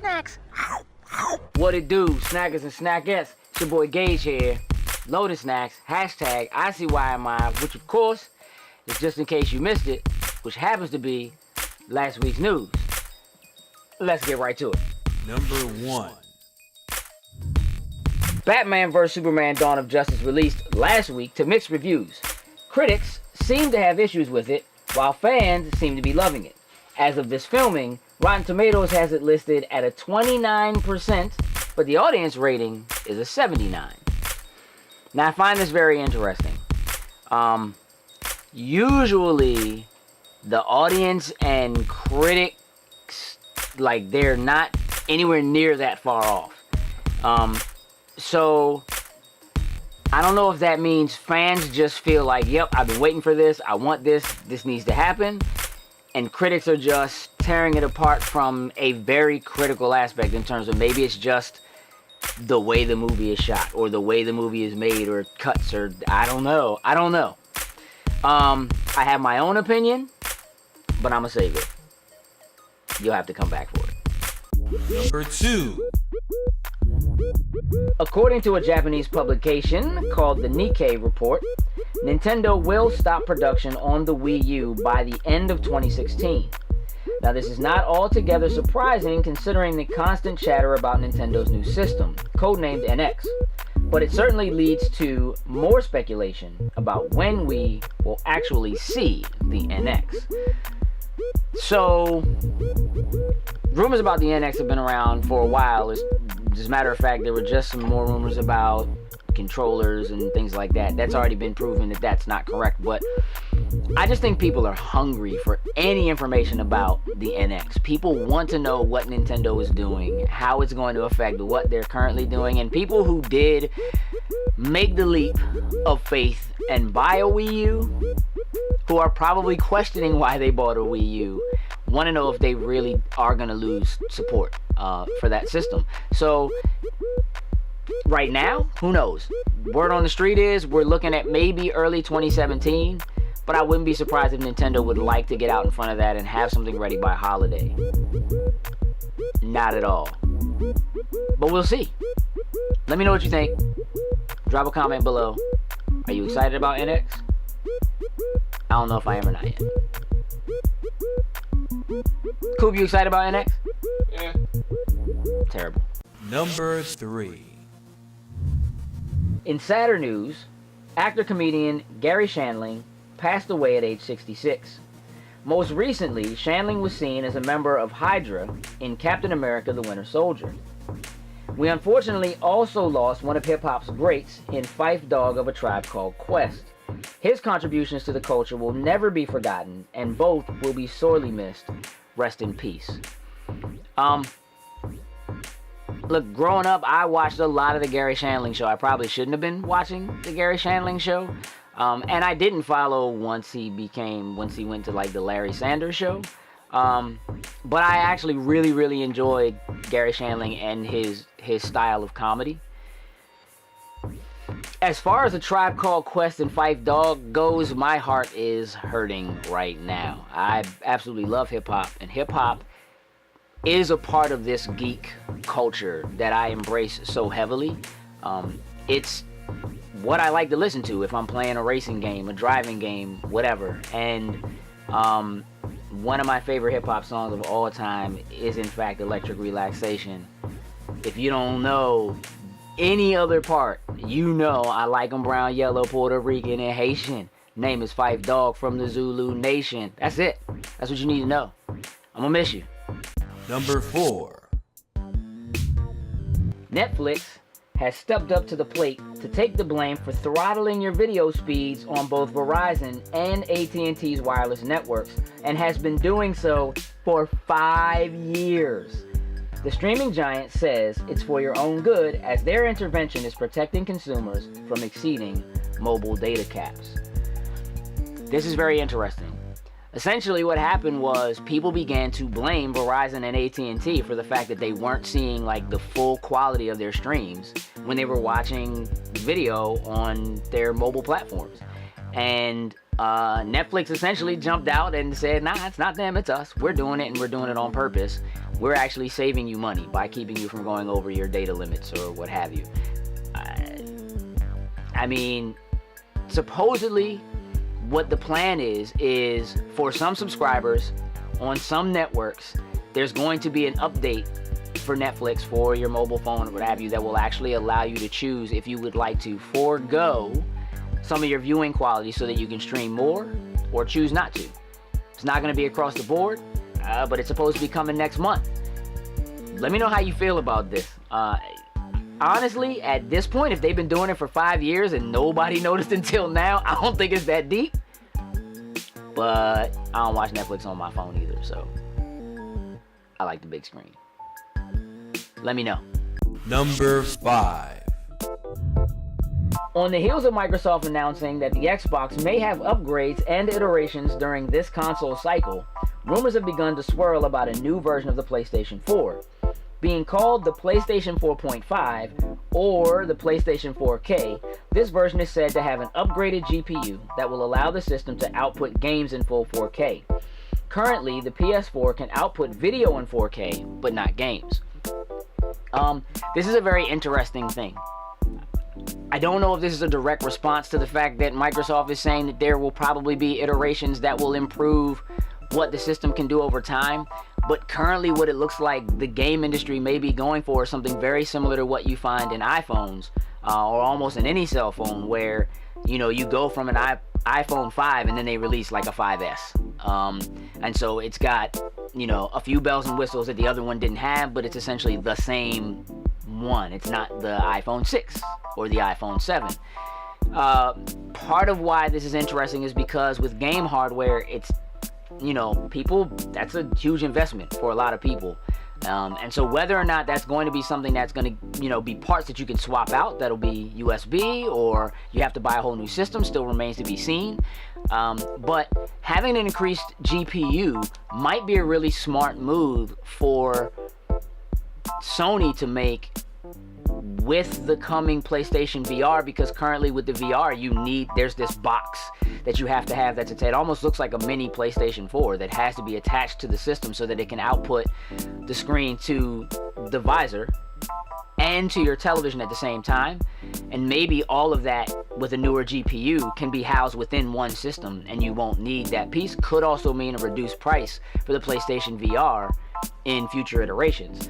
snacks. What it do, snackers and snackettes? It's your boy Gage here. Loaded Snacks, hashtag ICYMI, which of course is just in case you missed it, which happens to be last week's news. Let's get right to it. Number 1. Batman vs. Superman Dawn of Justice released last week to mixed reviews. Critics seem to have issues with it, while fans seem to be loving it. As of this filming, Rotten Tomatoes has it listed at a 29%, but the audience rating is a 79. Now I find this very interesting. Usually the audience and critics, like, they're not anywhere near that far off. So I don't know if that means fans just feel like, yep, I've been waiting for this, I want this, this needs to happen, and critics are just tearing it apart from a very critical aspect in terms of maybe it's just the way the movie is shot or the way the movie is made or cuts, or I don't know. I have my own opinion, but I'm gonna save it. You'll have to come back for it. Number 2. According to a Japanese publication called the Nikkei Report, Nintendo will stop production on the Wii U by the end of 2016. Now, this is not altogether surprising considering the constant chatter about Nintendo's new system, codenamed NX, but it certainly leads to more speculation about when we will actually see the NX. So, rumors about the NX have been around for a while. As a matter of fact, there were just some more rumors about controllers and things like that. That's already been proven that that's not correct, but I just think people are hungry for any information about the NX. People want to know what Nintendo is doing, how it's going to affect what they're currently doing, and people who did make the leap of faith and buy a Wii U, who are probably questioning why they bought a Wii U, want to know if they really are going to lose support for that system. So right now, who knows? Word on the street is we're looking at maybe early 2017, but I wouldn't be surprised if Nintendo would like to get out in front of that and have something ready by holiday. Not at all. But we'll see. Let me know what you think. Drop a comment below. Are you excited about NX? I don't know if I am or not yet. Coop, you excited about NX? Yeah. Terrible. Number 3. In sadder news, actor-comedian Garry Shandling passed away at age 66. Most recently, Shandling was seen as a member of Hydra in Captain America: The Winter Soldier. We unfortunately also lost one of hip-hop's greats in Phife, Dawg of A Tribe Called Quest. His contributions to the culture will never be forgotten, and both will be sorely missed. Rest in peace. Look, growing up, I watched a lot of the Garry Shandling show. I probably shouldn't have been watching the Garry Shandling show. And I didn't follow once he went to like the Larry Sanders show. But I actually really enjoyed Garry Shandling and his style of comedy. As far as A Tribe Called Quest and Phife Dawg goes, my heart is hurting right now. I absolutely love hip-hop, and hip-hop is a part of this geek culture that I embrace so heavily. It's what I like to listen to if I'm playing a racing game, a driving game, whatever. And one of my favorite hip-hop songs of all time is, in fact, Electric Relaxation. If you don't know any other part, you know I like them brown, yellow, Puerto Rican, and Haitian. Name is Phife Dawg from the Zulu Nation. That's it. That's what you need to know. I'm gonna miss you. Number 4. Netflix has stepped up to the plate to take the blame for throttling your video speeds on both Verizon and AT&T's wireless networks, and has been doing so for 5 years. The streaming giant says it's for your own good, as their intervention is protecting consumers from exceeding mobile data caps. This is very interesting. Essentially what happened was people began to blame Verizon and AT&T for the fact that they weren't seeing like the full quality of their streams when they were watching video on their mobile platforms. And Netflix essentially jumped out and said, nah, it's not them, it's us. We're doing it, and we're doing it on purpose. we're actually saving you money by keeping you from going over your data limits or what have you. I mean, supposedly what the plan is for some subscribers on some networks, there's going to be an update for Netflix for your mobile phone or what have you that will actually allow you to choose if you would like to forego some of your viewing quality so that you can stream more, or choose not to. It's not going to be across the board, but it's supposed to be coming next month. Let me know how you feel about this. Honestly, at this point, if they've been doing it for 5 years and nobody noticed until now, I don't think it's that deep. But I don't watch Netflix on my phone either, so I like the big screen. Let me know. Number 5. On the heels of Microsoft announcing that the Xbox may have upgrades and iterations during this console cycle, rumors have begun to swirl about a new version of the PlayStation 4. Being called the PlayStation 4.5 or the PlayStation 4K, this version is said to have an upgraded GPU that will allow the system to output games in full 4K. Currently, the PS4 can output video in 4K, but not games. This is a very interesting thing. I don't know if this is a direct response to the fact that Microsoft is saying that there will probably be iterations that will improve what the system can do over time, but currently what it looks like the game industry may be going for is something very similar to what you find in iPhones, or almost in any cell phone, where you go from an iPhone 5 and then they release like a 5S, and so it's got a few bells and whistles that the other one didn't have, but it's essentially the same one. It's not the iPhone 6 or the iPhone 7. Part of why this is interesting is because with game hardware, it's people, that's a huge investment for a lot of people, and so whether or not that's going to be something that's going to be parts that you can swap out, that'll be USB, or you have to buy a whole new system, still remains to be seen. But having an increased GPU might be a really smart move for Sony to make with the coming PlayStation VR, because currently with the VR there's this box that you have to have it almost looks like a mini PlayStation 4 that has to be attached to the system so that it can output the screen to the visor and to your television at the same time. And maybe all of that with a newer GPU can be housed within one system and you won't need that piece. Could also mean a reduced price for the PlayStation VR in future iterations.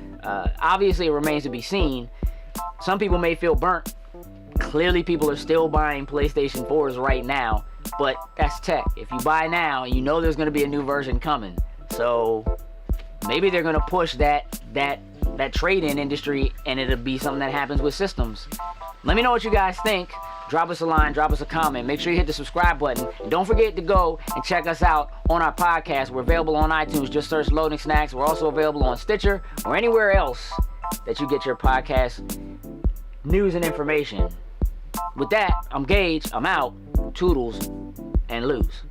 Obviously it remains to be seen. Some people may feel burnt. Clearly people are still buying PlayStation 4s right now, but that's tech. If you buy now, there's going to be a new version coming. So maybe they're going to push that trade-in industry, and it'll be something that happens with systems. Let me know what you guys think. Drop us a line, drop us a comment. Make sure you hit the subscribe button. And don't forget to go and check us out on our podcast. We're available on iTunes. Just search Loading Snacks. We're also available on Stitcher or anywhere else that you get your podcast news and information. With that, I'm Gage. I'm out. Toodles and lose.